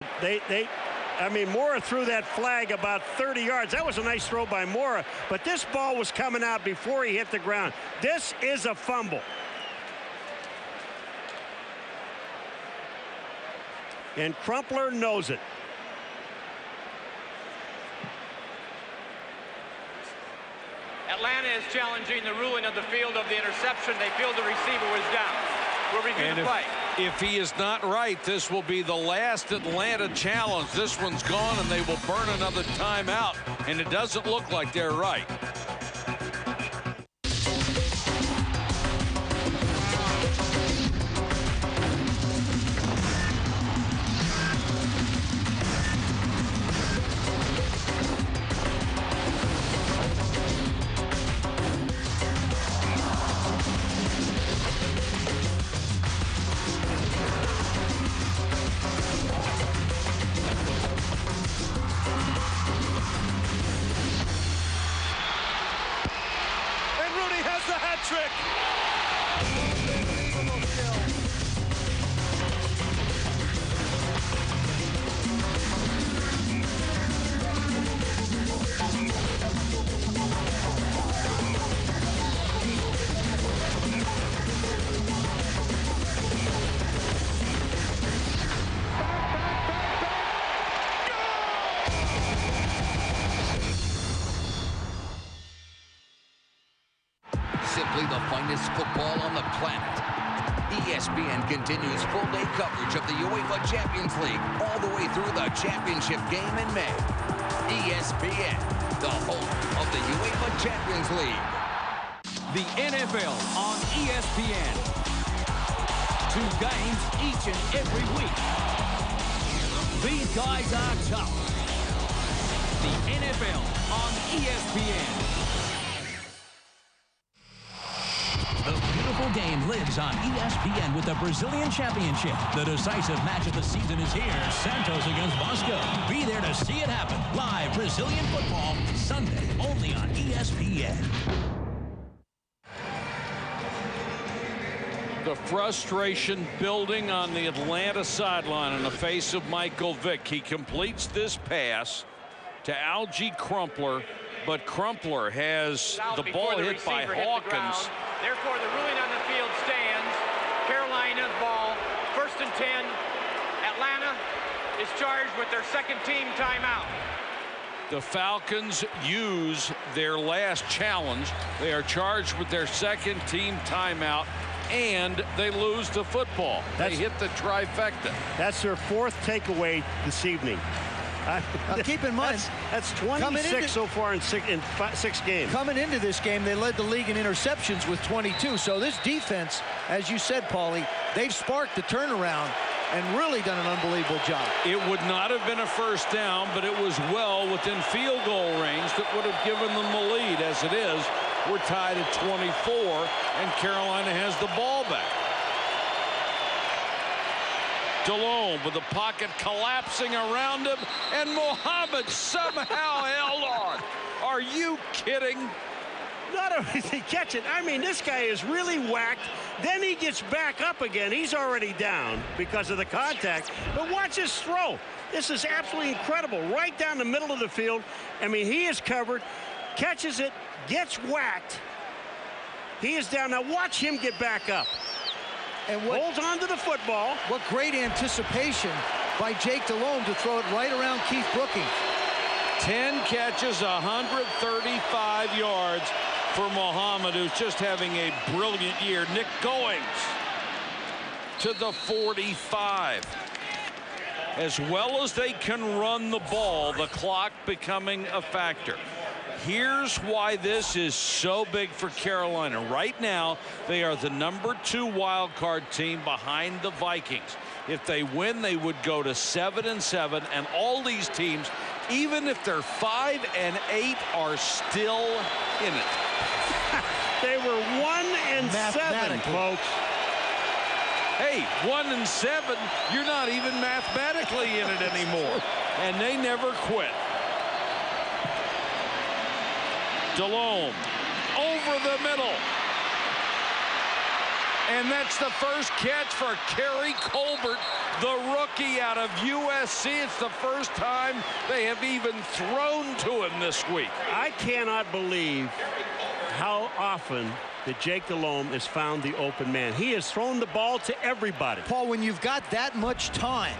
I mean, Moreeeee threw that flag about 30 yards. That was a nice throw by Moreeeee, but this ball was coming out before he hit the ground. This is a fumble. And Crumpler knows it. Atlanta is challenging the ruling of the field of the interception. They feel the receiver was down. We'll review the play. If he is not right, this will be the last Atlanta challenge. This one's gone, and they will burn another timeout, and it doesn't look like they're right. Simply the finest football on the planet. ESPN continues full-day coverage of the UEFA Champions League all the way through the championship game in May. ESPN, the home of the UEFA Champions League. The NFL on ESPN. 2 games each and every week. These guys are tough. The NFL on ESPN. The beautiful game lives on ESPN with the Brazilian Championship. The decisive match of the season is here. Santos against Bosco. Be there to see it happen. Live Brazilian football, Sunday, only on ESPN. The frustration building on the Atlanta sideline in the face of Michael Vick. He completes this pass to Algie Crumpler, but Crumpler has the ball hit by Hawkins. Therefore, the ruling on the field stands. Carolina's ball, 1st and 10. Atlanta is charged with their second team timeout. The Falcons use their last challenge. They are charged with their second team timeout, and they lose the football. They hit the trifecta. That's their 4th takeaway this evening. Now keep in mind, that's 26 so far in 6 games. Coming into this game, they led the league in interceptions with 22. So this defense, as you said, Paulie, they've sparked the turnaround and really done an unbelievable job. It would not have been a first down, but it was well within field goal range that would have given them the lead. As it is, we're tied at 24, and Carolina has the ball back. Delhomme with the pocket collapsing around him, and Muhammad somehow held on. Are you kidding? Not only did he catch it, I mean, this guy is really whacked. Then he gets back up again. He's already down because of the contact. But watch his throw. This is absolutely incredible. Right down the middle of the field. I mean, he is covered, catches it, gets whacked. He is down. Now watch him get back up. And holds on to the football. What great anticipation by Jake Delhomme to throw it right around Keith Brookings. 10 catches, 135 yards for Muhammad, who's just having a brilliant year. Nick Goings to the 45. As well as they can run the ball, the clock becoming a factor. Here's why this is so big for Carolina. Right now, they are the #2 wild card team behind the Vikings. If they win, they would go to 7-7, and all these teams, even if they're 5-8, are still in it. They were 1-7, folks. Hey, 1-7, you're not even mathematically in it anymore. And they never quit. Delhomme over the middle. And that's the first catch for Kerry Colbert, the rookie out of USC. It's the first time they have even thrown to him this week. I cannot believe how often that Jake Delhomme has found the open man. He has thrown the ball to everybody. Paul, when you've got that much time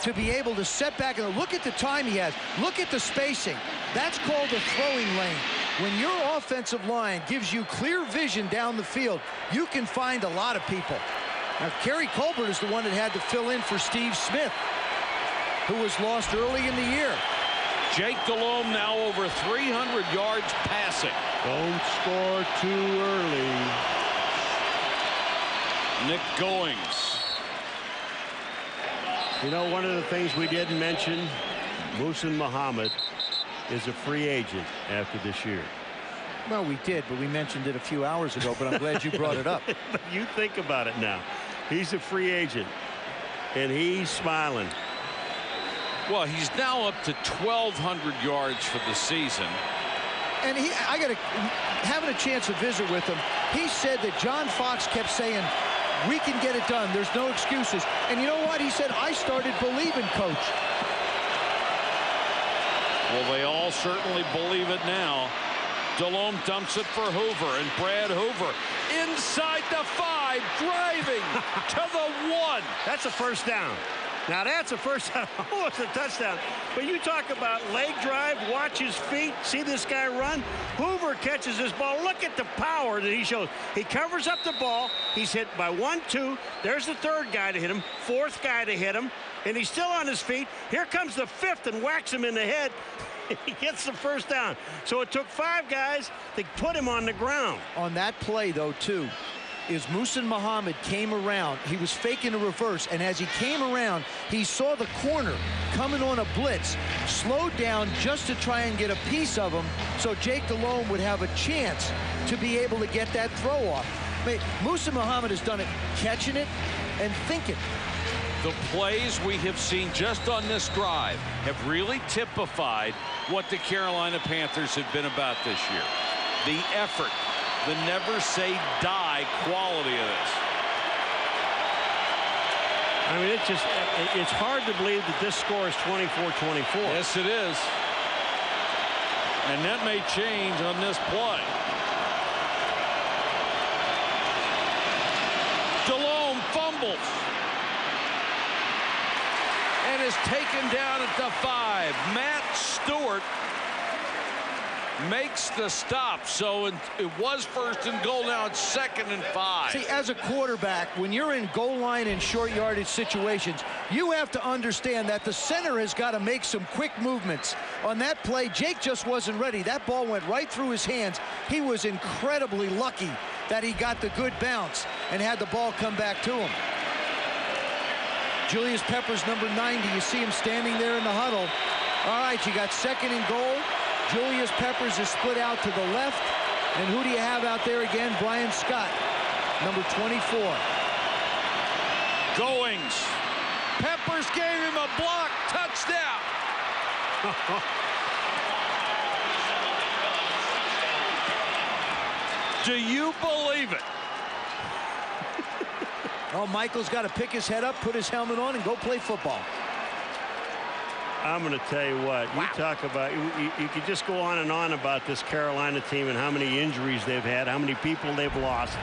to be able to set back and look at the time he has, look at the spacing. That's called a throwing lane. When your offensive line gives you clear vision down the field, you can find a lot of people. Now, Kerry Colbert is the one that had to fill in for Steve Smith, who was lost early in the year. Jake Delhomme now over 300 yards passing. Don't score too early. Nick Goings. You know, one of the things we didn't mention, Muhsin Muhammad is a free agent after this year. Well, we did, but we mentioned it a few hours ago, but I'm glad you brought it up. But you think about it now. He's a free agent, and he's smiling. Well, he's now up to 1,200 yards for the season. And having a chance to visit with him, he said that John Fox kept saying, we can get it done. There's no excuses. And you know what? He said, I started believing, Coach. Well, they all certainly believe it now. Delhomme dumps it for Hoover, and Brad Hoover inside the 5, driving to the 1. That's a first down. Now that's a first down, almost a touchdown. But you talk about leg drive, watch his feet, see this guy run. Hoover catches this ball. Look at the power that he shows. He covers up the ball. He's hit by 1, 2. There's the 3rd guy to hit him, 4th guy to hit him, and he's still on his feet. Here comes the 5th and whacks him in the head. He gets the first down. So it took 5 guys to put him on the ground. On that play, though, too, is Muhsin Muhammad came around. He was faking a reverse, and as he came around, he saw the corner coming on a blitz, slowed down just to try and get a piece of him so Jake Delhomme would have a chance to be able to get that throw off. I mean, Muhsin Muhammad has done it catching it and thinking. The plays we have seen just on this drive have really typified what the Carolina Panthers have been about this year. The effort, the never say die quality of this. I mean, it's hard to believe that this score is 24-24. Yes, it is. And that may change on this play. Delhomme fumbles. And is taken down at the 5. Matt Stewart makes the stop. So it was 1st and goal. Now it's 2nd and 5. See, as a quarterback, when you're in goal line and short yardage situations, you have to understand that the center has got to make some quick movements. On that play, Jake just wasn't ready. That ball went right through his hands. He was incredibly lucky that he got the good bounce and had the ball come back to him. Julius Peppers, number 90. You see him standing there in the huddle. All right, you got 2nd and goal. Julius Peppers is split out to the left. And who do you have out there again? Brian Scott, number 24. Goings. Peppers gave him a block. Touchdown. Do you believe it? Oh, Michael's got to pick his head up, put his helmet on, and go play football. I'm going to tell you what, you talk about, you could just go on and on about this Carolina team and how many injuries they've had, how many people they've lost,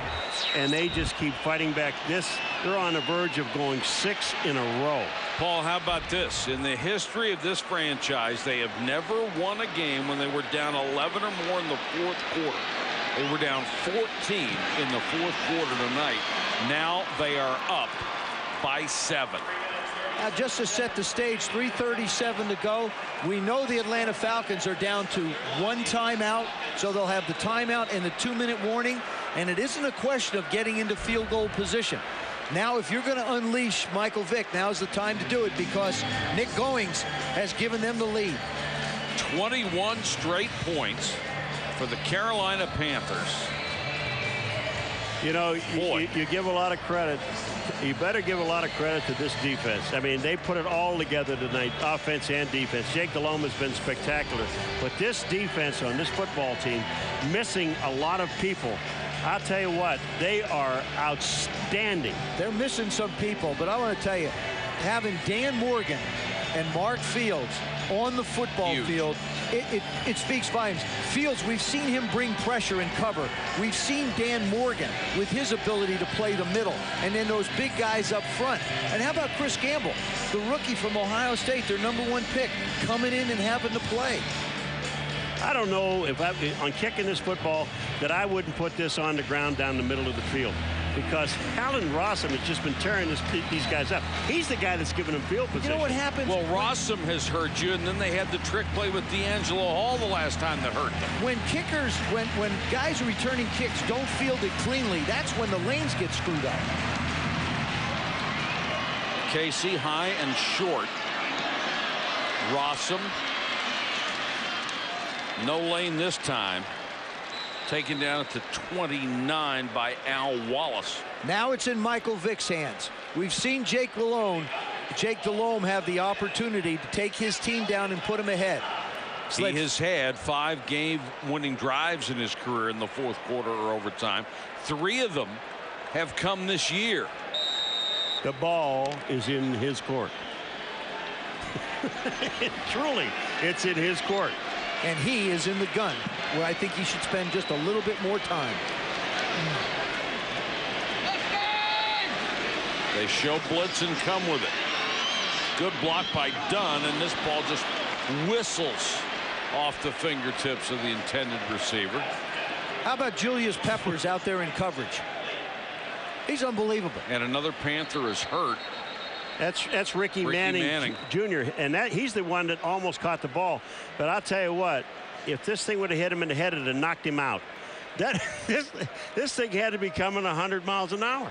and they just keep fighting back. They're on the verge of going 6 in a row. Paul, how about this? In the history of this franchise, they have never won a game when they were down 11 or more in the 4th quarter. They were down 14 in the 4th quarter tonight. Now they are up by 7. Now, just to set the stage, 3:37 to go. We know the Atlanta Falcons are down to 1 timeout, so they'll have the timeout and the 2-minute warning, and it isn't a question of getting into field goal position. Now, if you're going to unleash Michael Vick, now's the time to do it because Nick Goings has given them the lead. 21 straight points for the Carolina Panthers. You know, you give a lot of credit. You better give a lot of credit to this defense. I mean, they put it all together tonight, offense and defense. Jake Delhomme has been spectacular. But this defense on this football team, missing a lot of people. I'll tell you what, they are outstanding. They're missing some people, but I want to tell you, having Dan Morgan and Mark Fields on the football field, it speaks volumes. Fields, we've seen him bring pressure and cover. We've seen Dan Morgan with his ability to play the middle, and then those big guys up front. And how about Chris Gamble, the rookie from Ohio State, their #1 pick, coming in and having to play? I don't know if on kicking this football that I wouldn't put this on the ground down the middle of the field, because Holland Rossum has just been tearing these guys up. He's the guy that's giving them field position. You know what happens? Well, Rossum has hurt you, and then they had the trick play with D'Angelo Hall the last time that hurt them. When kickers, when guys returning kicks don't field it cleanly, that's when the lanes get screwed up. Casey high and short. Rossum. No lane this time. Taken down at the 29 by Al Wallace. Now it's in Michael Vick's hands. We've seen Jake Delhomme have the opportunity to take his team down and put him ahead. He has had 5 game-winning drives in his career in the fourth quarter or overtime. 3 of them have come this year. The ball is in his court. Truly, it's in his court. And he is in the gun, where I think he should spend just a little bit more time. They show blitz and come with it. Good block by Dunn, and this ball just whistles off the fingertips of the intended receiver. How about Julius Peppers out there in coverage? He's unbelievable. And another Panther is hurt. That's Ricky Manning Jr. And he's the one that almost caught the ball. But I'll tell you what, if this thing would have hit him in the head, it would have knocked him out. This thing had to be coming 100 miles an hour.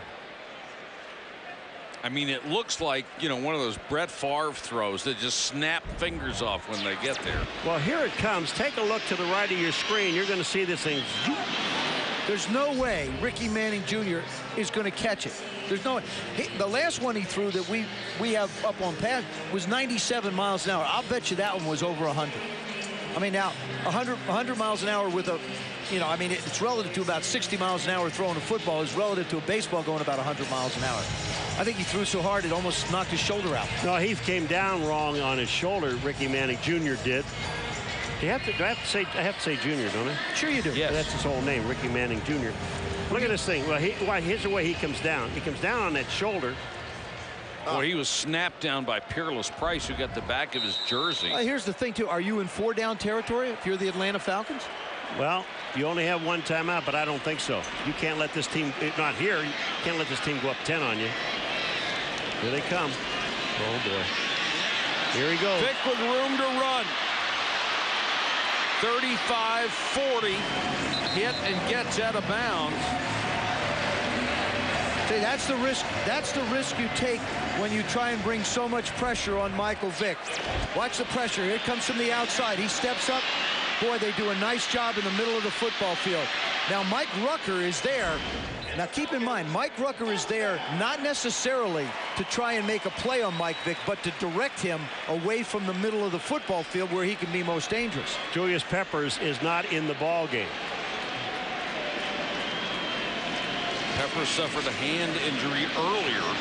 I mean, it looks like, you know, one of those Brett Favre throws that just snap fingers off when they get there. Well, here it comes. Take a look to the right of your screen. You're going to see this thing. There's no way Ricky Manning Jr. is going to catch it. There's no way. The last one he threw that we have up on pass was 97 miles an hour. I'll bet you that one was over 100. I mean, now 100 miles an hour with a, you know, I mean, it's relative to about 60 miles an hour throwing a football is relative to a baseball going about 100 miles an hour. I think he threw so hard it almost knocked his shoulder out. No, he came down wrong on his shoulder. Ricky Manning Jr. did. Do I have to say Jr., don't I? Sure you do. Yes. That's his whole name, Ricky Manning Jr. Look at this thing. Well, here's the way he comes down. He comes down on that shoulder. Well, he was snapped down by Peerless Price, who got the back of his jersey. Here's the thing, too. Are you in 4-down territory if you're the Atlanta Falcons? Well, you only have 1 timeout, but I don't think so. You can't let this team, not here, you can't let this team go up 10 on you. Here they come. Oh, boy. Here he goes. Vick with room to run. 35-40. Hit and gets out of bounds. See, that's the risk. That's the risk you take when you try and bring so much pressure on Michael Vick. Watch the pressure. Here it comes from the outside. He steps up. Boy, they do a nice job in the middle of the football field. Now, Mike Rucker is there. Now, keep in mind, Mike Rucker is there not necessarily to try and make a play on Mike Vick, but to direct him away from the middle of the football field where he can be most dangerous. Julius Peppers is not in the ball game. Peppers suffered a hand injury earlier.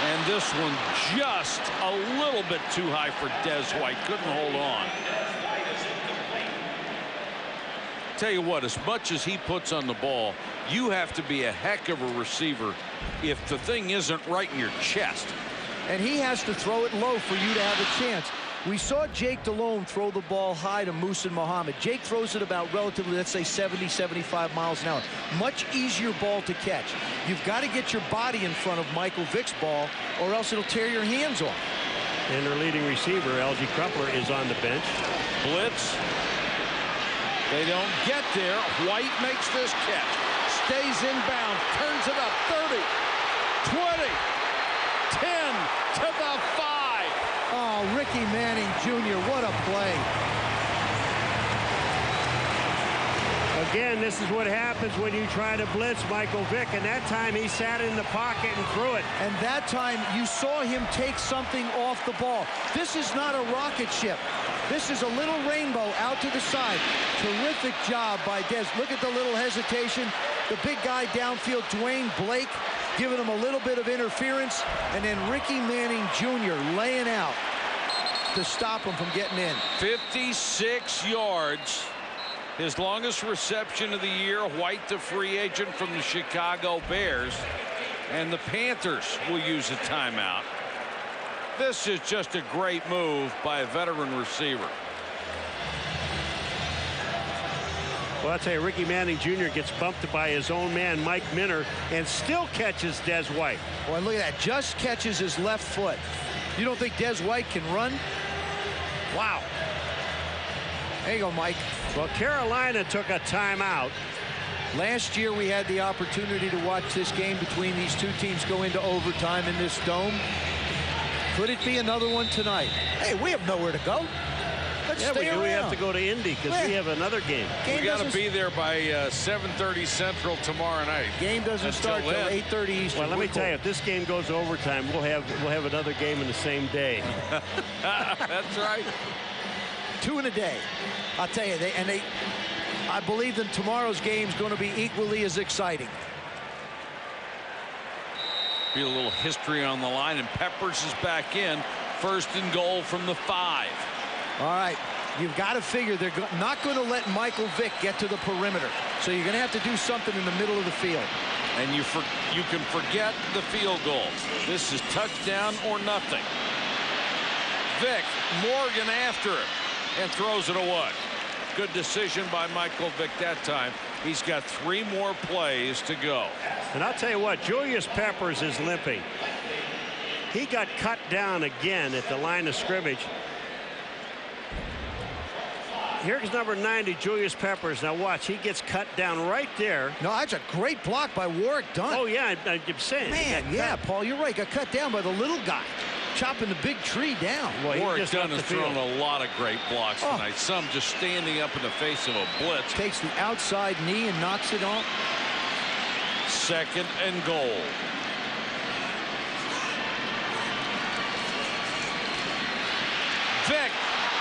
And this one just a little bit too high for Des White. Couldn't hold on. Tell you what, as much as he puts on the ball, you have to be a heck of a receiver if the thing isn't right in your chest. And he has to throw it low for you to have a chance. We saw Jake Delhomme throw the ball high to Moreeeee Muhammad. Jake throws it about relatively, let's say, 70, 75 miles an hour. Much easier ball to catch. You've got to get your body in front of Michael Vick's ball, or else it'll tear your hands off. And their leading receiver, Algie Crumpler, is on the bench. Blitz. They don't get there. White makes this catch. Stays inbound. Turns it up. 30. 20. 10 to the 5. Oh, Ricky Manning Jr., what a play. Again, this is what happens when you try to blitz Michael Vick, and that time he sat in the pocket and threw it. And that time you saw him take something off the ball. This is not a rocket ship. This is a little rainbow out to the side. Terrific job by Des. Look at the little hesitation. The big guy downfield, Dwayne Blake, giving him a little bit of interference, and then Ricky Manning Jr. laying out to stop him from getting in. 56 yards. His longest reception of the year. White, the free agent from the Chicago Bears. And the Panthers will use a timeout. This is just a great move by a veteran receiver. Well, I'll tell you, Ricky Manning Jr. gets bumped by his own man, Mike Minner, and still catches Des White. Boy, look at that. Just catches his left foot. You don't think Des White can run? Wow. There you go, Mike. Well, Carolina took a timeout. Last year, we had the opportunity to watch this game between these two teams go into overtime in this dome. Could it be another one tonight? Hey, we have nowhere to go. Let's stay around. We have to go to Indy because we have another game. We got to be there by 7:30 Central tomorrow night. Game doesn't start till 8:30 Eastern. Well, let me tell you, if this game goes to overtime, we'll have another game in the same day. That's right. 2 in a day. I'll tell you, I believe that tomorrow's game is going to be equally as exciting. Be a little history on the line, and Peppers is back in. 1st and goal from the 5. All right, you've got to figure they're not going to let Michael Vick get to the perimeter. So you're going to have to do something in the middle of the field. And you can forget the field goal. This is touchdown or nothing. Vick, Morgan after it, and throws it away. Good decision by Michael Vick that time. He's got 3 more plays to go. And I'll tell you what, Julius Peppers is limping. He got cut down again at the line of scrimmage. Here's number 90, Julius Peppers. Now watch, he gets cut down right there. No, that's a great block by Warwick Dunn. Oh, yeah, I'm saying. Man, yeah, Paul, you're right. Got cut down by the little guy, chopping the big tree down. Well, Warwick Dunn has thrown a lot of great blocks tonight. Some just standing up in the face of a blitz. Takes the outside knee and knocks it off. 2nd and goal. Vick.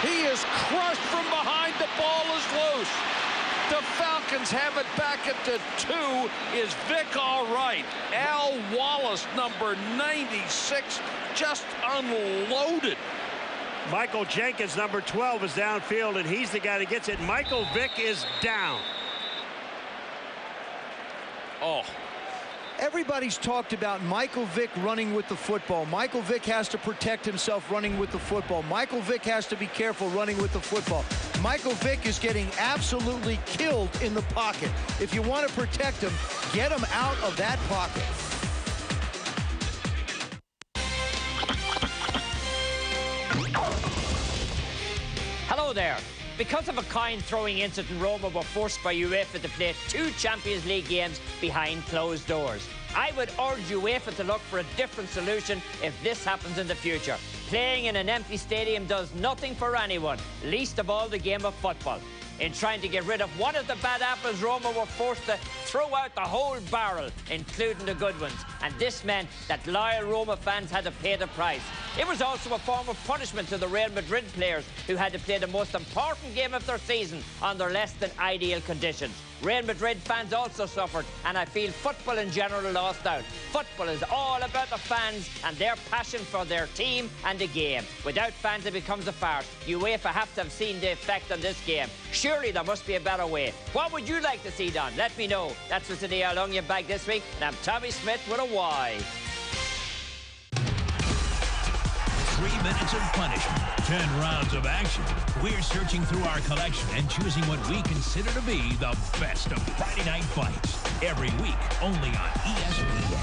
He is crushed from behind. The ball is loose. The Falcons have it back at the 2. Is Vick all right? Al Wallace, number 96, just unloaded. Michael Jenkins, number 12, is downfield, and he's the guy that gets it. Michael Vick is down. Oh. Everybody's talked about Michael Vick running with the football. Michael Vick has to protect himself running with the football. Michael Vick has to be careful running with the football. Michael Vick is getting absolutely killed in the pocket. If you want to protect him, get him out of that pocket. Hello there. Because of a coin-throwing incident, Roma were forced by UEFA to play 2 Champions League games behind closed doors. I would urge UEFA to look for a different solution if this happens in the future. Playing in an empty stadium does nothing for anyone, least of all the game of football. In trying to get rid of one of the bad apples, Roma were forced to throw out the whole barrel, including the good ones. And this meant that loyal Roma fans had to pay the price. It was also a form of punishment to the Real Madrid players who had to play the most important game of their season under less than ideal conditions. Real Madrid fans also suffered, and I feel football in general lost out. Football is all about the fans and their passion for their team and the game. Without fans, it becomes a farce. UEFA have to have seen the effect on this game. Surely there must be a better way. What would you like to see done? Let me know. That's what's in the Onion Bag this week, and I'm Tommy Smith with a Y. 3 minutes of punishment, 10 rounds of action. We're searching through our collection and choosing what we consider to be the best of Friday night fights. Every week, only on ESPN.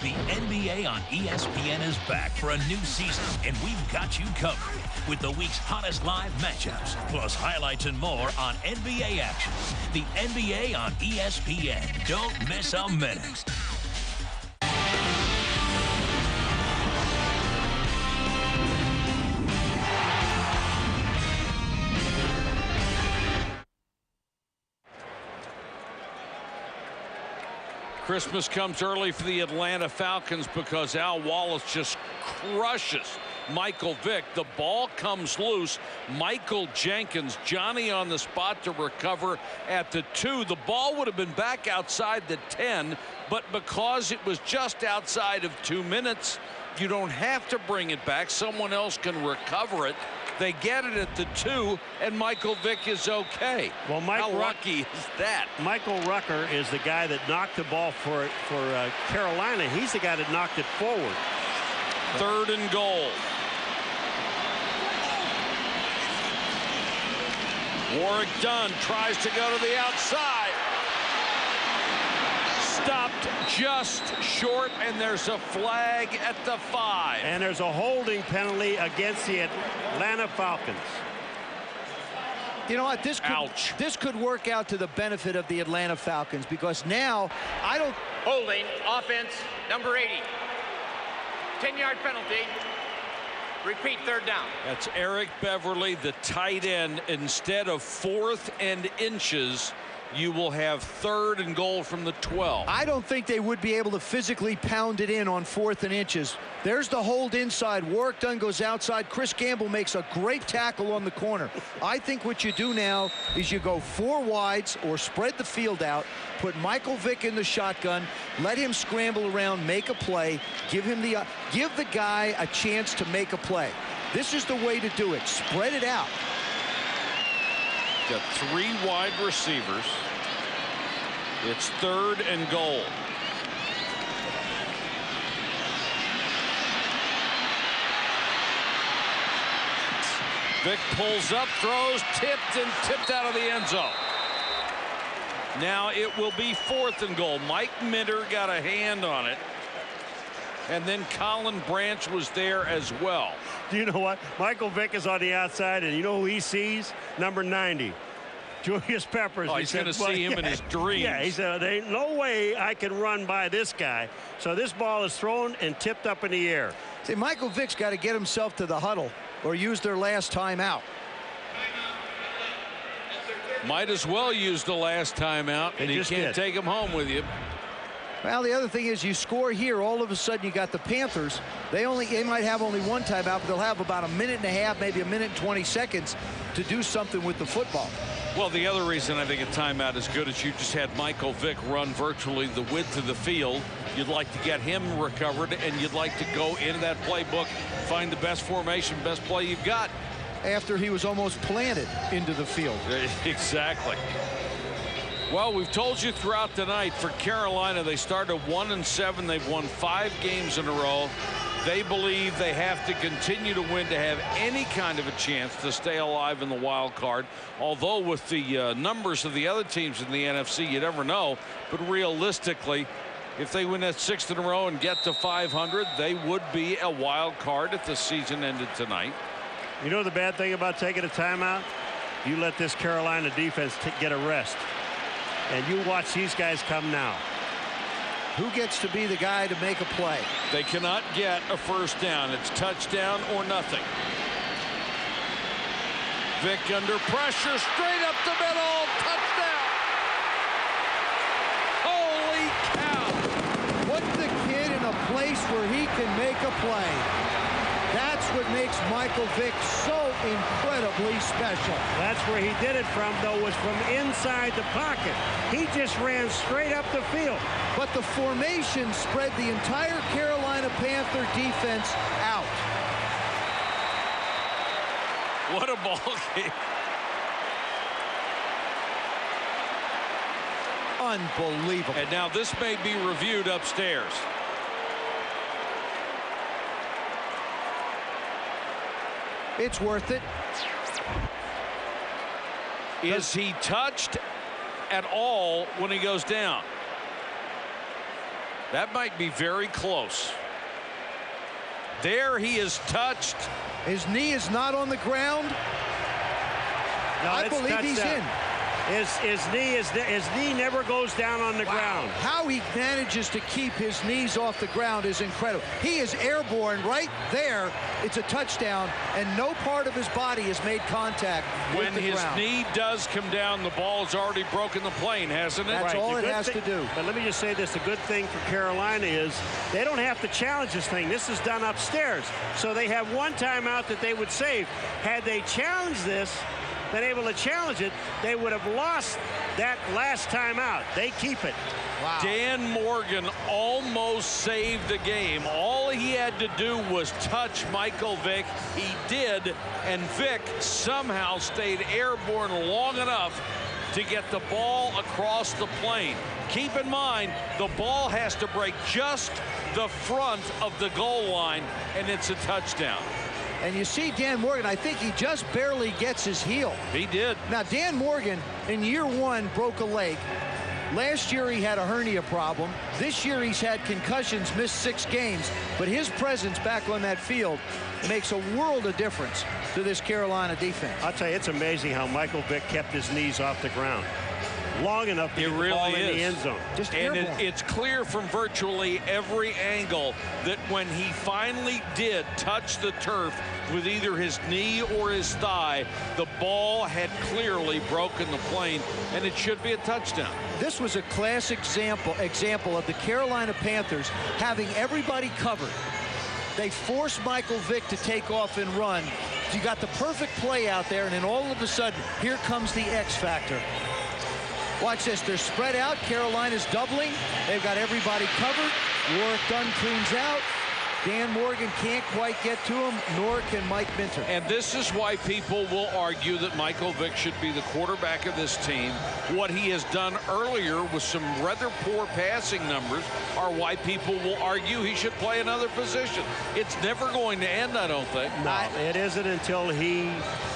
The NBA on ESPN is back for a new season, and we've got you covered with the week's hottest live matchups, plus highlights and more on NBA action. The NBA on ESPN. Don't miss a minute. Christmas comes early for the Atlanta Falcons because Al Wallace just crushes Michael Vick. The ball comes loose. Michael Jenkins, Johnny on the spot to recover at the 2. The ball would have been back outside the 10, but because it was just outside of 2 minutes, you don't have to bring it back. Someone else can recover it. They get it at the 2, and Michael Vick is okay. Well, how lucky is that? Michael Rucker is the guy that knocked the ball for Carolina. He's the guy that knocked it forward. 3rd and goal. Warrick Dunn tries to go to the outside. Stopped just short, and there's a flag at the 5. And there's a holding penalty against the Atlanta Falcons. You know what? This could work out to the benefit of the Atlanta Falcons, because now I don't... Holding, offense, number 80. 10-yard penalty. Repeat, 3rd down. That's Eric Beverly, the tight end. Instead of 4th and inches, you will have 3rd and goal from the 12. I don't think they would be able to physically pound it in on 4th and inches. There's the hold inside. Warrick Dunn goes outside. Chris Gamble makes a great tackle on the corner. I think what you do now is you go 4 wides or spread the field out, put Michael Vick in the shotgun, let him scramble around, make a play, give the guy a chance to make a play. This is the way to do it. Spread it out. Got 3 wide receivers. It's 3rd and goal. Vick pulls up, throws, tipped out of the end zone. Now it will be 4th and goal. Mike Minter got a hand on it. And then Colin Branch was there as well. Do you know what? Michael Vick is on the outside, and you know who he sees? Number 90. Julius Peppers. Oh, he's going to see him in his dreams. Yeah, he said, there ain't no way I can run by this guy. So this ball is thrown and tipped up in the air. See, Michael Vick's got to get himself to the huddle or use their last timeout. Might as well use the last timeout, and you can't take him home with you. Well, the other thing is you score here, all of a sudden you got the Panthers. They might have only 1 timeout, but they'll have about a minute and a half, maybe a minute and 20 seconds to do something with the football. Well, the other reason I think a timeout is good is you just had Michael Vick run virtually the width of the field. You'd like to get him recovered, and you'd like to go into that playbook, find the best formation, best play you've got. After he was almost planted into the field. Exactly. Well, we've told you throughout the night, for Carolina, they started 1-7. They've won 5 games in a row. They believe they have to continue to win to have any kind of a chance to stay alive in the wild card. Although with the numbers of the other teams in the NFC, you never know. But realistically, if they win that 6th in a row and get to 500, they would be a wild card if the season ended tonight. You know the bad thing about taking a timeout? You let this Carolina defense get a rest. And you watch these guys come now. Who gets to be the guy to make a play? They cannot get a 1st down. It's touchdown or nothing. Vick under pressure, straight up the middle, touchdown. Holy cow. Put the kid in a place where he can make a play. That's what makes Michael Vick so incredibly special. That's where he did it from, though, was from inside the pocket. He just ran straight up the field. But the formation spread the entire Carolina Panther defense out. What a ball game. Unbelievable. And now this may be reviewed upstairs. It's worth it. Is he touched at all when he goes down? That might be very close. There he is touched. His knee is not on the ground. No, I believe he's in. His knee never goes down on the ground. How he manages to keep his knees off the ground is incredible. He is airborne right there. It's a touchdown, and no part of his body has made contact with the ground. When his knee does come down, the ball's already broken the plane, hasn't it? That's all it has to do. But let me just say this, the good thing for Carolina is they don't have to challenge this thing. This is done upstairs. So they have one timeout that they would save. Had they challenged this, been able to challenge it, they would have lost that last timeout. They keep it. Wow. Dan Morgan almost saved the game. All he had to do was touch Michael Vick. He did, and Vick somehow stayed airborne long enough to get the ball across the plane. Keep in mind, the ball has to break just the front of the goal line, and it's a touchdown. And you see Dan Morgan, I think he just barely gets his heel. He did. Now, Dan Morgan, in year one, broke a leg. Last year, he had a hernia problem. This year, he's had concussions, missed 6 games. But his presence back on that field makes a world of difference to this Carolina defense. I'll tell you, it's amazing how Michael Vick kept his knees off the ground long enough to get the ball in the end zone. And it's clear from virtually every angle that when he finally did touch the turf with either his knee or his thigh, the ball had clearly broken the plane, and it should be a touchdown. This was a classic example of the Carolina Panthers having everybody covered. They forced Michael Vick to take off and run. You got the perfect play out there, and then all of a sudden, here comes the X factor. Watch this. They're spread out. Carolina's doubling. They've got everybody covered. Warwick Dunn cleans out. Dan Morgan can't quite get to him, nor can Mike Minter. And this is why people will argue that Michael Vick should be the quarterback of this team. What he has done earlier with some rather poor passing numbers are why people will argue he should play another position. It's never going to end, I don't think. No, it isn't until he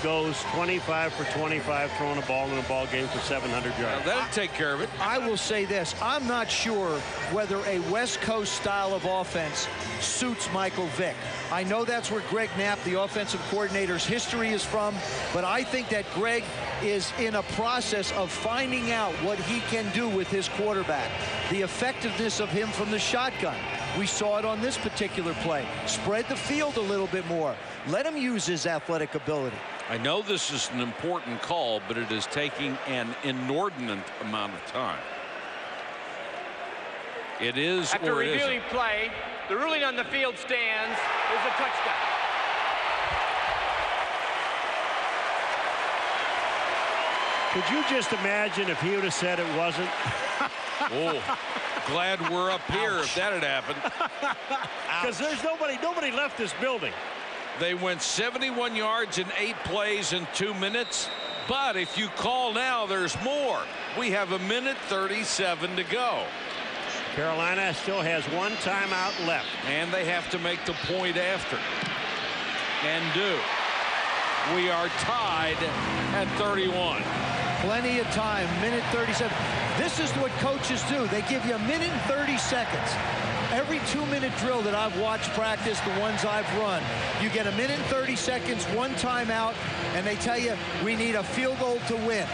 goes 25 for 25 throwing a ball in a ball game for 700 yards. Now, that'll take care of it. I will say this. I'm not sure whether a West Coast style of offense suits Michael Vick. I know that's where Greg Knapp, the offensive coordinator's history is from, but I think that Greg is in a process of finding out what he can do with his quarterback. The effectiveness of him from the shotgun. We saw it on this particular play. Spread the field a little bit more. Let him use his athletic ability. I know this is an important call, but it is taking an inordinate amount of time. It is After or it reviewing isn't. play, the ruling on the field stands is a touchdown. Could you just imagine if he would have said it wasn't? Oh, glad we're up here if that had happened. Because there's nobody left this building. They went 71 yards in 8 plays in 2 minutes. But if you call now, there's more. We have 1:37 to go. Carolina still has 1 timeout left. And they have to make the point after. And do. We are tied at 31. Plenty of time, 1:37. This is what coaches do. They give you 1:30 seconds. Every 2-minute drill that I've watched practice, the ones I've run, you get 1:30 seconds, 1 timeout, and they tell you we need a field goal to win.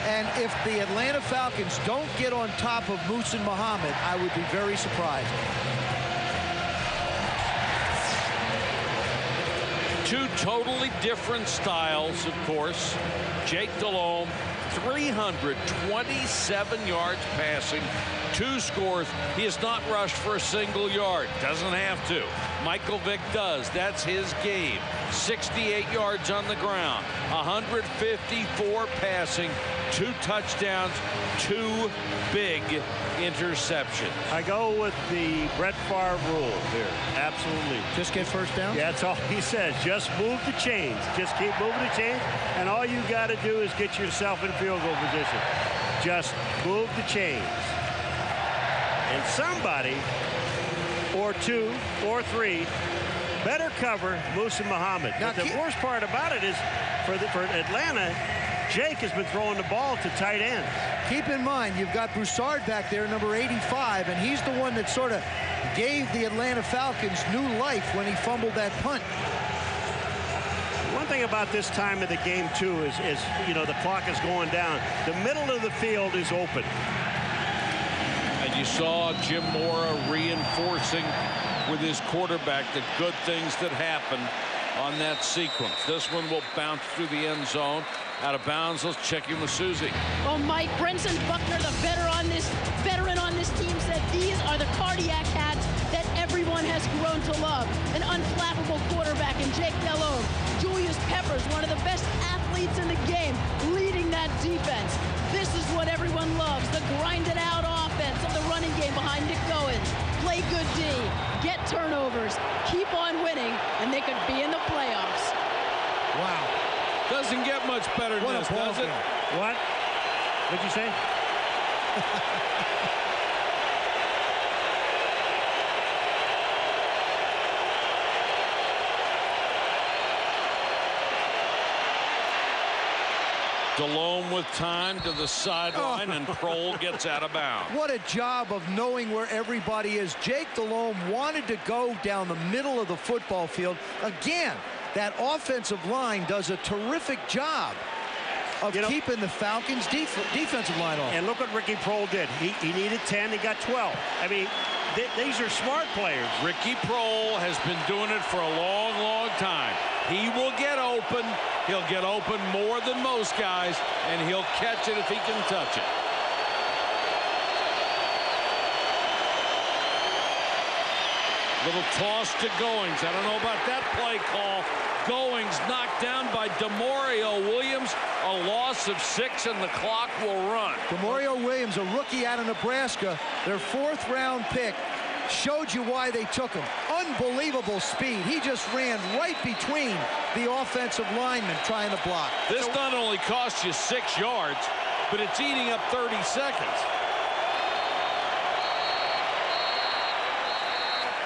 And if the Atlanta Falcons don't get on top of Moose and Muhammad, I would be very surprised. 2 totally different styles, of course. Jake Delhomme, 327 yards passing, 2 scores. He has not rushed for a single yard. Doesn't have to. Michael Vick does. That's his game. 68 yards on the ground, 154 passing, 2 touchdowns, 2 big interceptions. I go with the Brett Favre rule here. Absolutely. Just get first down? Yeah, that's all he says. Just move the chains. Just keep moving the chains. And all you got to do is get yourself in field goal position. Just move the chains. And somebody, or 2 or 3, better cover Moose and Muhammad. Now, but the worst part about it is for Atlanta, Jake has been throwing the ball to tight ends. Keep in mind, you've got Broussard back there, number 85, and he's the one that sort of gave the Atlanta Falcons new life when he fumbled that punt. One thing about this time of the game, too, is you know, the clock is going down. The middle of the field is open. And you saw Jim Moreeeee reinforcing with his quarterback the good things that happened on that sequence. This one will bounce through the end zone. Out of bounds. Let's check in with Susie. Well, Mike, Brinson Buckner, the veteran on this team, said these are the cardiac cats that everyone has grown to love. An unflappable quarterback in Jake Delhomme. Julius Peppers, one of the best athletes in the game, leading that defense. This is what everyone loves, the grinded out offense of the running game behind Nick Goins. Play good D, get turnovers, keep on winning, and they could be in the playoffs. Wow. Doesn't get much better than this, does it? What? What'd you say? Delhomme with time to the sideline, and Kroll gets out of bounds. What a job of knowing where everybody is. Jake Delhomme wanted to go down the middle of the football field. Again, that offensive line does a terrific job of keeping the Falcons' defensive line off. And look what Ricky Prohl did. He needed 10, he got 12. I mean, these are smart players. Ricky Prohl has been doing it for a long, long time. He will get open. He'll get open more than most guys, and he'll catch it if he can touch it. Little toss to Goings. I don't know about that play call. Goings knocked down by DeMario Williams. A loss of 6, and the clock will run. DeMario Williams, a rookie out of Nebraska, their 4th round pick, showed you why they took him. Unbelievable speed. He just ran right between the offensive linemen trying to block. This not only costs you 6 yards, but it's eating up 30 seconds.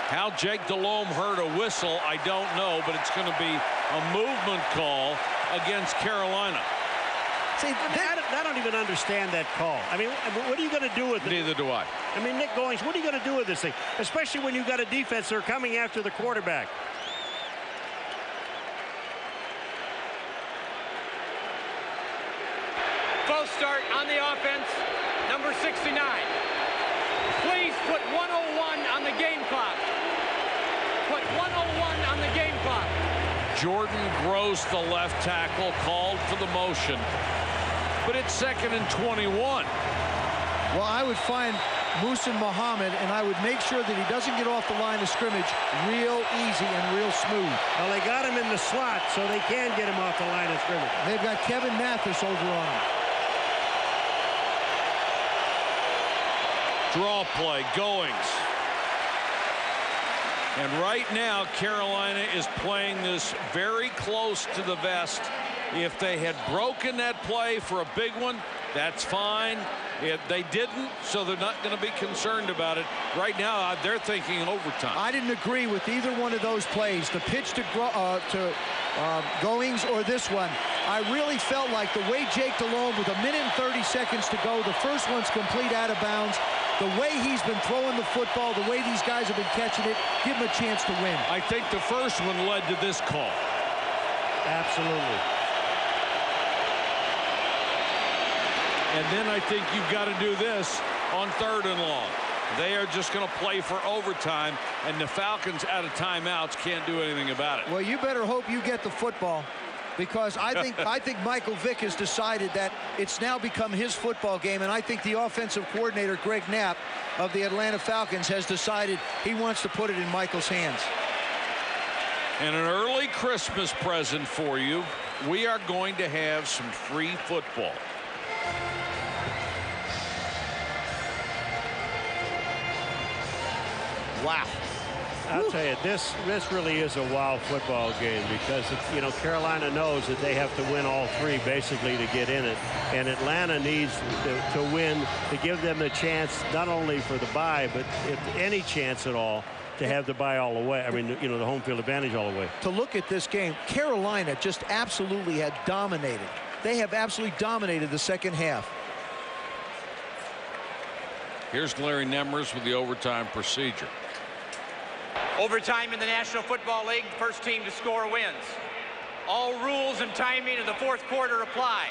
How Jake Delhomme heard a whistle, I don't know, but it's going to be a movement call against Carolina. See, I don't even understand that call. I mean, what are you going to do with it? Neither do I. I mean, Nick Goings, what are you going to do with this thing? Especially when you've got a defense that are coming after the quarterback. False start on the offense, number 69. Please put 101 on the game clock. Put 101 on the game clock. Jordan Gross, the left tackle, called for the motion. But it's 2nd and 21. Well, I would find Moreeeee Muhammad, and I would make sure that he doesn't get off the line of scrimmage real easy and real smooth. Well, they got him in the slot, so they can get him off the line of scrimmage. They've got Kevin Mathis over on him. Draw play, Goings. And right now, Carolina is playing this very close to the vest. If they had broken that play for a big one, that's fine. They didn't, so they're not going to be concerned about it. Right now, they're thinking overtime. I didn't agree with either one of those plays, the pitch to Goings or this one. I really felt like the way Jake Delhomme, with 1 minute and 30 seconds to go, the first one's complete out of bounds. The way he's been throwing the football, the way these guys have been catching it, give him a chance to win. I think the first one led to this call. Absolutely. And then I think you've got to do this on 3rd and long. They are just going to play for overtime, and the Falcons out of timeouts can't do anything about it. Well, you better hope you get the football, because I think Michael Vick has decided that it's now become his football game, and I think the offensive coordinator, Greg Knapp, of the Atlanta Falcons, has decided he wants to put it in Michael's hands. And an early Christmas present for you, we are going to have some free football. Wow. I'll tell you, this really is a wow football game, because you know, Carolina knows that they have to win all 3 basically to get in it, and Atlanta needs to win to give them the chance not only for the bye, but if any chance at all to have the bye all the way. I mean, you know, the home field advantage all the way. To look at this game, Carolina just absolutely had dominated. They have absolutely dominated the second half. Here's Larry Nemers with the overtime procedure. Overtime in the National Football League, first team to score wins. All rules and timing of the fourth quarter apply.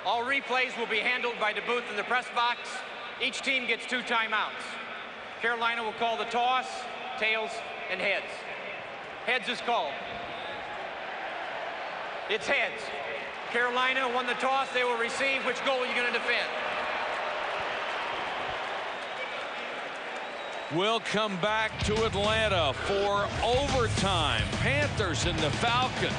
All replays will be handled by the booth in the press box. Each team gets 2 timeouts. Carolina will call the toss, tails, and heads. Heads is called. It's heads. Carolina won the toss. They will receive. Which goal are you going to defend? We'll come back to Atlanta for overtime. Panthers and the Falcons.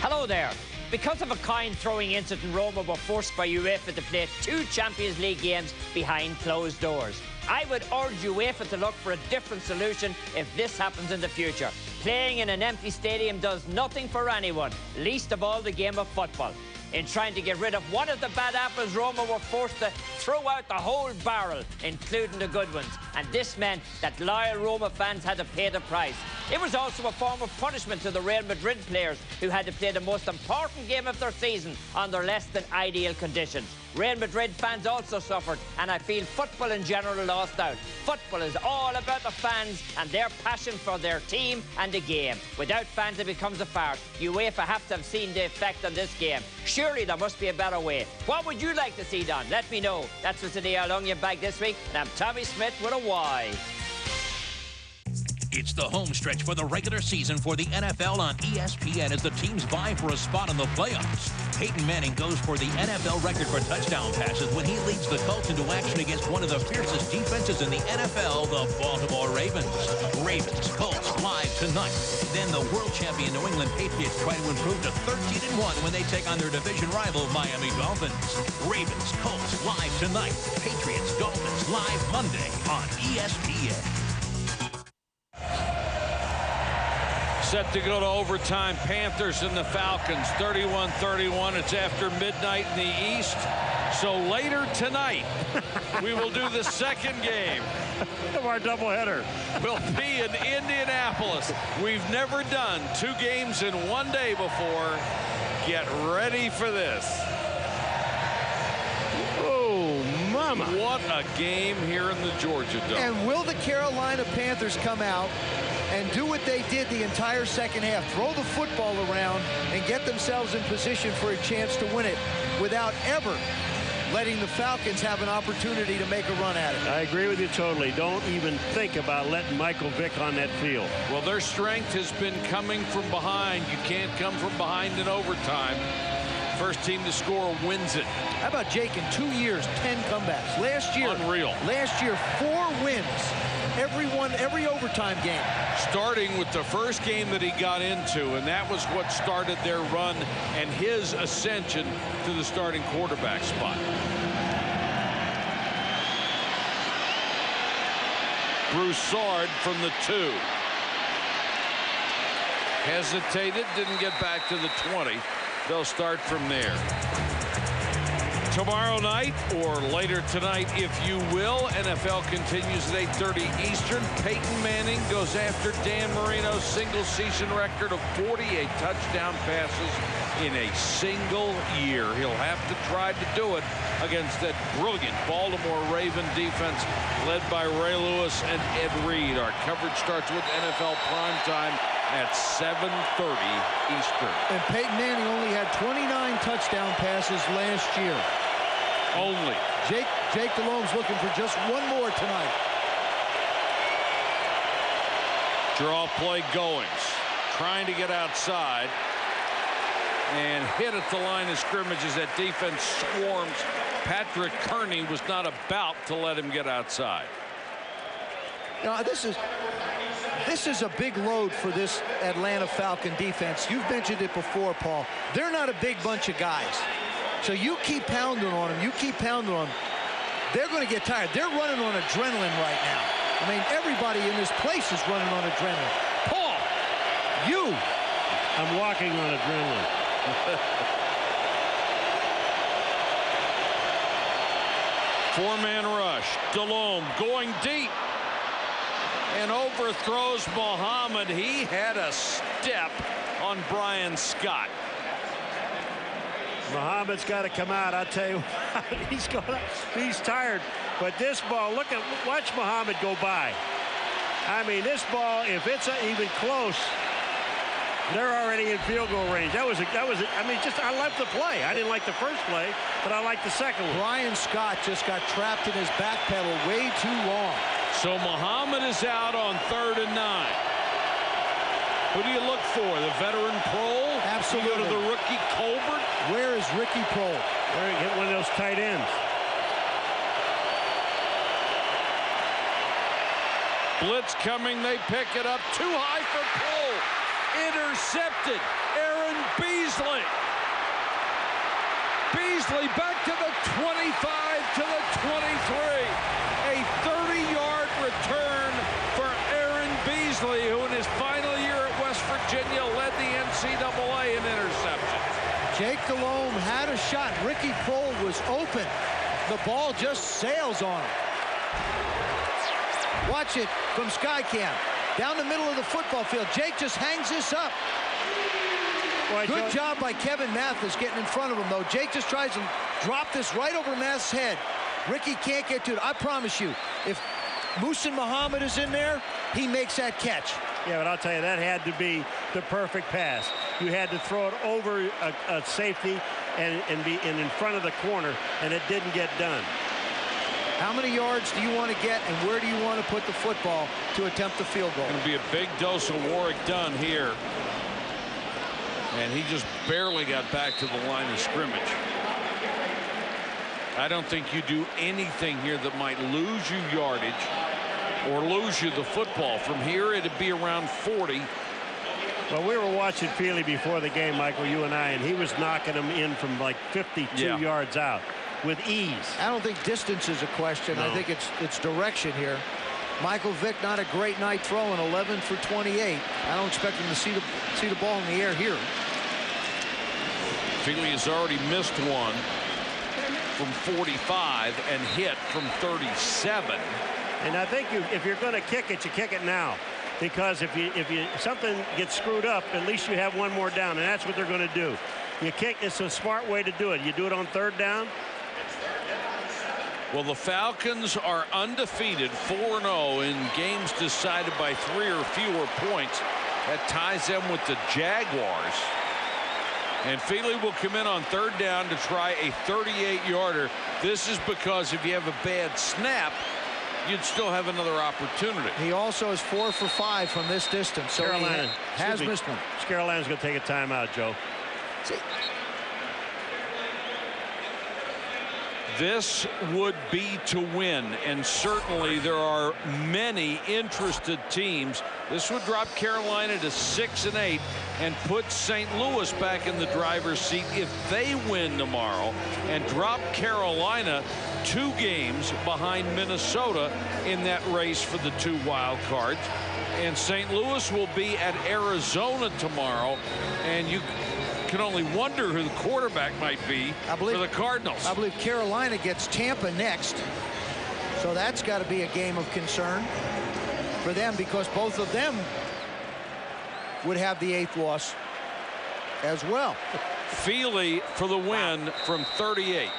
Hello there. Because of a coin throwing incident, Roma were forced by UEFA to play 2 Champions League games behind closed doors. I would urge UEFA to look for a different solution if this happens in the future. Playing in an empty stadium does nothing for anyone, least of all the game of football. In trying to get rid of one of the bad apples, Roma were forced to throw out the whole barrel, including the good ones. And this meant that loyal Roma fans had to pay the price. It was also a form of punishment to the Real Madrid players, who had to play the most important game of their season under less than ideal conditions. Real Madrid fans also suffered, and I feel football in general lost out. Football is all about the fans and their passion for their team and the game. Without fans, it becomes a farce. UEFA have to have seen the effect on this game. Surely there must be a better way. What would you like to see done? Let me know. That's what's in the Onion Bag this week, and I'm Tommy Smith with a Y. It's the home stretch for the regular season for the NFL on ESPN as the teams vie for a spot in the playoffs. Peyton Manning goes for the NFL record for touchdown passes when he leads the Colts into action against one of the fiercest defenses in the NFL, the Baltimore Ravens. Ravens, Colts, live tonight. Then the world champion New England Patriots try to improve to 13-1 when they take on their division rival Miami Dolphins. Ravens, Colts, live tonight. Patriots, Dolphins, live Monday on ESPN. Set to go to overtime. Panthers and the Falcons, 31-31. It's after midnight in the East. So later tonight, we will do the second game of our doubleheader. We'll be in Indianapolis. We've never done 2 games in one day before. Get ready for this. Oh, mama. What a game here in the Georgia Dome. And will the Carolina Panthers come out and do what they did the entire second half, throw the football around and get themselves in position for a chance to win it without ever letting the Falcons have an opportunity to make a run at it? I agree with you totally. Don't even think about letting Michael Vick on that field. Well, their strength has been coming from behind. You can't come from behind in overtime. First team to score wins it. How about Jake in 2 years, 10 comebacks? Last year, unreal. Last year, 4 wins. Every overtime game. Starting with the first game that he got into, and that was what started their run and his ascension to the starting quarterback spot. Broussard from the 2. Hesitated, didn't get back to the 20. They'll start from there. Tomorrow night, or later tonight, if you will, NFL continues at 8:30 Eastern. Peyton Manning goes after Dan Marino's single-season record of 48 touchdown passes in a single year. He'll have to try to do it against that brilliant Baltimore Raven defense led by Ray Lewis and Ed Reed. Our coverage starts with NFL Primetime at 7:30 Eastern. And Peyton Manning only had 29 touchdown passes last year. Only. Jake Delhomme's looking for just one more tonight. Draw play Goings. Trying to get outside. And hit at the line of scrimmage as that defense swarms. Patrick Kearney was not about to let him get outside. Now, this is a big load for this Atlanta Falcon defense. You've mentioned it before, Paul. They're not a big bunch of guys. So you keep pounding on them. You keep pounding on them. They're going to get tired. They're running on adrenaline right now. I mean, everybody in this place is running on adrenaline. Paul, you. I'm walking on adrenaline. Four-man rush. Delhomme going deep. And overthrows Muhammad. He had a step on Brian Scott. Muhammad's got to come out. I'll tell you what, he's tired. But this ball, watch Muhammad go by. I mean, this ball, if it's even close, they're already in field goal range. I loved the play. I didn't like the first play, but I liked the second one. Brian Scott just got trapped in his back pedal way too long. So Muhammad is out on 3rd and 9. Who do you look for? The veteran Prohl? Absolutely. You go to the rookie Colbert? Where is Ricky Prohl? There you get one of those tight ends. Blitz coming, they pick it up. Too high for Prohl. Intercepted. Aaron Beasley. Beasley back to the 25, to the 23. A 30-yard return for Aaron Beasley, who in his final year at West Virginia led the NCAA in interceptions. Jake Delhomme had a shot. Ricky Prohl was open. The ball just sails on him. Watch it from Skycam. Down the middle of the football field. Jake just hangs this up. Boy, Good job by Kevin Mathis getting in front of him, though. Jake just tries to drop this right over Mathis' head. Ricky can't get to it. I promise you, if Muhsin Muhammad is in there, he makes that catch. Yeah, but I'll tell you, that had to be the perfect pass. You had to throw it over a safety and be in front of the corner, and it didn't get done. How many yards do you want to get, and where do you want to put the football to attempt the field goal? Going to be a big dose of Warwick Dunn here. And he just barely got back to the line of scrimmage. I don't think you do anything here that might lose you yardage or lose you the football. From here, it'd be around 40. Well, we were watching Feely before the game, Michael, you and I, and he was knocking them in from like 52 yards out with ease. I don't think distance is a question. No. I think it's direction here. Michael Vick, not a great night throwing, 11 for 28. I don't expect him to see the ball in the air here. Feely has already missed one from 45 and hit from 37. And I think if you're going to kick it, you kick it now. Because if something gets screwed up, at least you have one more down, and that's what they're going to do. You kick, it's a smart way to do it. You do it on 3rd down. Well, the Falcons are undefeated, 4-0 in games decided by 3 or fewer points. That ties them with the Jaguars. And Feely will come in on 3rd down to try a 38-yarder. This is because if you have a bad snap, you'd still have another opportunity. He also is 4 for 5 from this distance. So Carolina has missed one. Carolina's going to take a timeout, Joe. See, this would be to win, and certainly there are many interested teams. This would drop Carolina to 6-8 and put St. Louis back in the driver's seat if they win tomorrow, and drop Carolina 2 games behind Minnesota in that race for the 2 wild cards. And St. Louis will be at Arizona tomorrow, and you can only wonder who the quarterback might be for the Cardinals. I believe Carolina gets Tampa next. So that's got to be a game of concern for them, because both of them would have the 8th loss as well. Feely for the win from 38.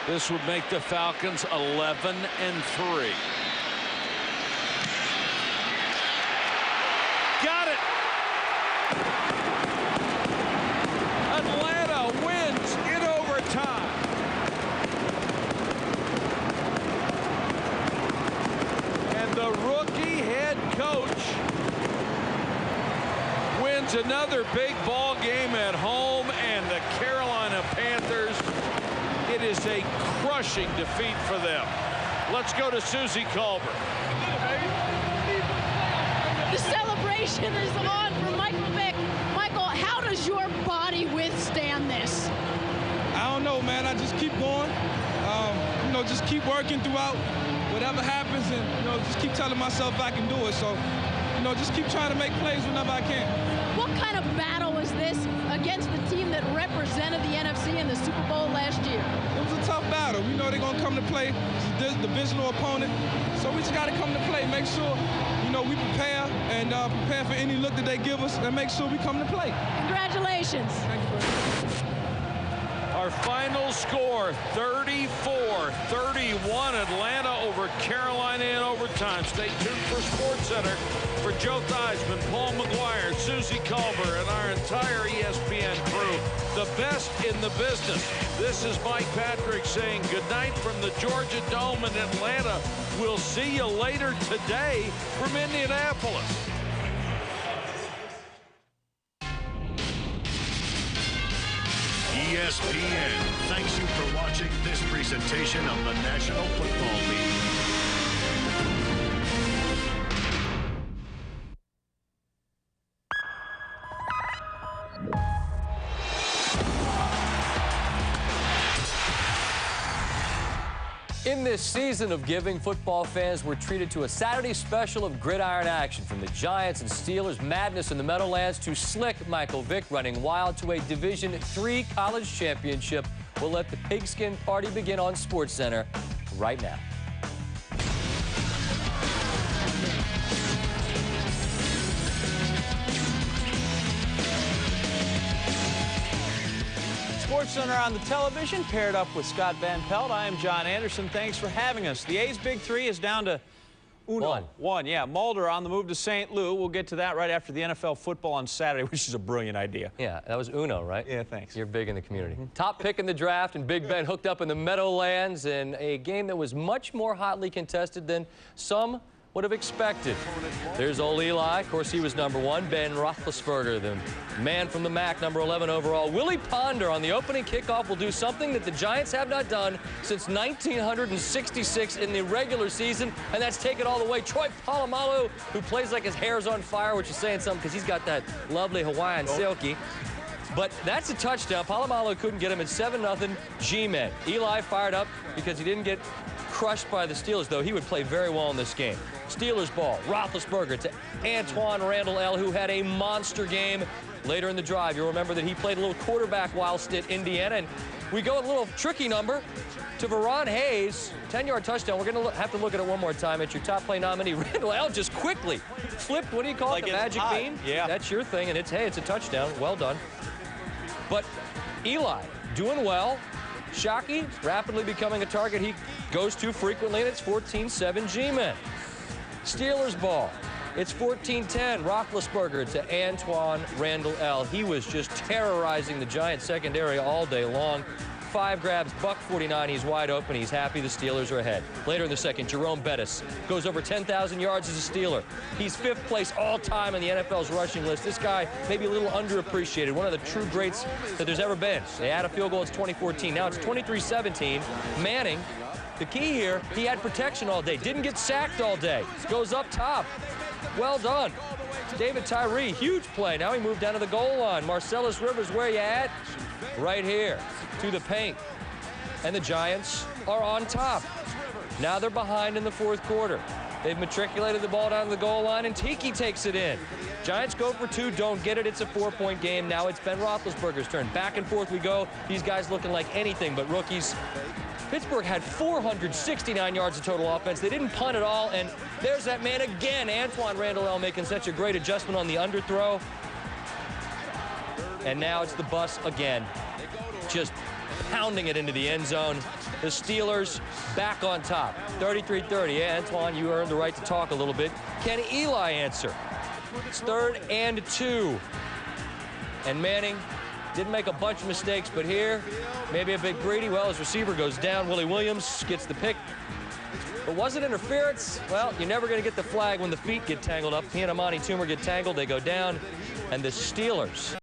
This would make the Falcons 11-3. Got it. Atlanta wins in overtime. And the rookie head coach wins another big ball game at home, and the Carolina Panthers, it is a crushing defeat for them. Let's go to Susie Colbert. The celebration is on for Michael Vick. Michael, how does your body withstand this? I don't know, man. I just keep going. Just keep working throughout whatever happens, and just keep telling myself I can do it. So, just keep trying to make plays whenever I can. What kind of battle was this against the team that represented the NFC in the Super Bowl last year? It was a tough battle. We know they're going to come to play. It's a divisional opponent. So we just got to come to play, make sure, you know, we prepare and prepare for any look that they give us and make sure we come to play. Congratulations. Thank you, Our final score, 34-31, Atlanta over Carolina in overtime. Stay tuned for SportsCenter. For Joe Theismann, Paul McGuire, Susie Culver, and our entire ESPN crew, the best in the business. This is Mike Patrick saying goodnight from the Georgia Dome in Atlanta. We'll see you later today from Indianapolis. ESPN thanks you for watching this presentation of the National Football League. In this season of giving, football fans were treated to a Saturday special of gridiron action. From the Giants and Steelers madness in the Meadowlands to slick Michael Vick running wild to a Division III college championship. We'll let the pigskin party begin on SportsCenter right now. SportsCenter on the television, paired up with Scott Van Pelt. I am John Anderson. Thanks for having us. The A's Big Three is down to one. Yeah, Mulder on the move to St. Lou. We'll get to that right after the NFL football on Saturday, which is a brilliant idea. Yeah, that was Uno, right? Yeah, thanks. You're big in the community. Top pick in the draft, and Big Ben hooked up in the Meadowlands in a game that was much more hotly contested than some would have expected. There's old Eli. Of course, he was number 1. Ben Roethlisberger, the man from the MAC, number 11 overall. Willie Ponder on the opening kickoff will do something that the Giants have not done since 1966 in the regular season, and that's take it all the way. Troy Polamalu, who plays like his hair's on fire, which is saying something because he's got that lovely Hawaiian silky. But that's a touchdown. Polamalu couldn't get him at 7-0 G-Men. Eli fired up because he didn't get crushed by the Steelers, though he would play very well in this game. Steelers ball, Roethlisberger to Antoine Randall L., who had a monster game later in the drive. You'll remember that he played a little quarterback whilst at Indiana, and we go a little tricky number to Veron Hayes, 10-yard touchdown. We're going to have to look at it one more time. It's your top play nominee. Randall L. just quickly flipped, what do you call it, the magic bean? Yeah. That's your thing, and it's a touchdown. Well done. But Eli doing well. Shockey rapidly becoming a target he goes to frequently, and it's 14-7 G-Men. Steelers ball. It's 14-10 Roethlisberger to Antoine Randall L. He was just terrorizing the Giants secondary all day long. 5 grabs, $149. He's wide open. He's happy the Steelers are ahead. Later in the second, Jerome Bettis goes over 10,000 yards as a Steeler. He's 5th place all-time on the NFL's rushing list. This guy may be a little underappreciated, one of the true greats that there's ever been. They had a field goal. It's 2014. Now it's 23-17. Manning, the key here, he had protection all day. Didn't get sacked all day. Goes up top. Well done. David Tyree, huge play. Now he moved down to the goal line. Marcellus Rivers, where you at? Right here. To the paint, and the Giants are on top. Now they're behind in the 4th quarter. They've matriculated the ball down to the goal line, and Tiki takes it in. Giants go for 2, don't get it. It's a 4-point game. Now it's Ben Roethlisberger's turn. Back and forth we go. These guys looking like anything but rookies. Pittsburgh had 469 yards of total offense. They didn't punt at all, and there's that man again, Antoine Randall L. making such a great adjustment on the underthrow. And now it's the bus again, just pounding it into the end zone. The Steelers back on top, 33-30. Yeah, Antoine, you earned the right to talk a little bit. Can Eli answer? It's 3rd and 2. And Manning didn't make a bunch of mistakes, but here, maybe a bit greedy. Well, his receiver goes down. Willie Williams gets the pick. But was it interference? Well, you're never going to get the flag when the feet get tangled up. He and Amani Toomer get tangled. They go down. And the Steelers